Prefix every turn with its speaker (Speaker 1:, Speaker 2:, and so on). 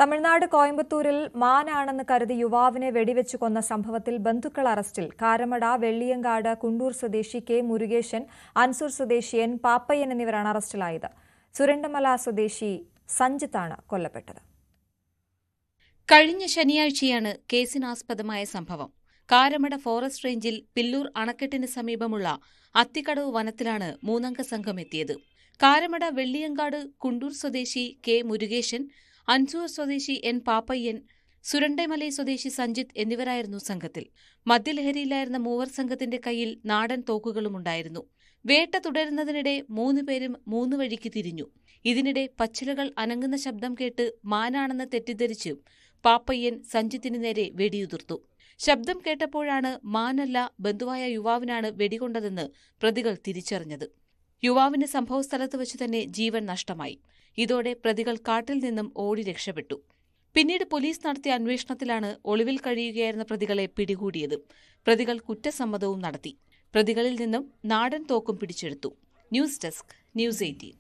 Speaker 1: തമിഴ്നാട് കോയമ്പത്തൂരിൽ മാനാണെന്ന് കരുതി യുവാവിനെ വെടിവെച്ചു കൊന്ന സംഭവത്തിൽ ബന്ധുക്കൾ അറസ്റ്റിൽ. കാരമട, വെള്ളിയങ്കാട്, കുണ്ടൂർ സ്വദേശി കെ മുരുകേശൻ, അൻസൂർ സ്വദേശി എൻ പാപ്പയ്യൻ എന്നിവരാണ് അറസ്റ്റിലായത്. സുരണ്ടമല സ്വദേശി സഞ്ജിത്താണ് കൊല്ലപ്പെട്ടത്.
Speaker 2: കഴിഞ്ഞ ശനിയാഴ്ചയാണ് കേസിനാസ്പദമായ സംഭവം. കാരമട ഫോറസ്റ്റ് റേഞ്ചിൽ പില്ലൂർ അണക്കെട്ടിന് സമീപമുള്ള അത്തിക്കടവ് വനത്തിലാണ് മൂന്നംഗ സംഘം എത്തിയത്. കാരമട വെള്ളിയങ്കാട് കുണ്ടൂർ സ്വദേശി കെ മുരുകേശൻ, അൻസൂർ സ്വദേശി എൻ പാപ്പയ്യൻ, സുരണ്ടൈമലൈ സ്വദേശി സഞ്ജിത്ത് എന്നിവരായിരുന്നു സംഘത്തിൽ. മദ്യലഹരിയിലായിരുന്ന മൂവർ സംഘത്തിന്റെ കയ്യിൽ നാടൻ തോക്കുകളുമുണ്ടായിരുന്നു. വേട്ട തുടരുന്നതിനിടെ മൂന്നുപേരും മൂന്ന് വഴിക്ക് തിരിഞ്ഞു. ഇതിനിടെ പച്ചിലകൾ അനങ്ങുന്ന ശബ്ദം കേട്ട് മാനാണെന്ന് തെറ്റിദ്ധരിച്ച് പാപ്പയ്യൻ സഞ്ജിത്തിന് നേരെ വെടിയുതിർത്തു. ശബ്ദം കേട്ടപ്പോഴാണ് മാനല്ല, ബന്ധുവായ യുവാവിനാണ് വെടികൊണ്ടതെന്ന് പ്രതികൾ തിരിച്ചറിഞ്ഞത്. യുവാവിന് സംഭവസ്ഥലത്ത് വച്ചു തന്നെ ജീവൻ നഷ്ടമായി. ഇതോടെ പ്രതികൾ കാട്ടിൽ നിന്നും ഓടി രക്ഷപ്പെട്ടു. പിന്നീട് പോലീസ് നടത്തിയ അന്വേഷണത്തിലാണ് ഒളിവിൽ കഴിയുകയായിരുന്ന പ്രതികളെ പിടികൂടിയത്. പ്രതികൾ കുറ്റസമ്മതവും നടത്തി. പ്രതികളിൽ നിന്നും നാടൻ തോക്കും പിടിച്ചെടുത്തു. News desk, news 18.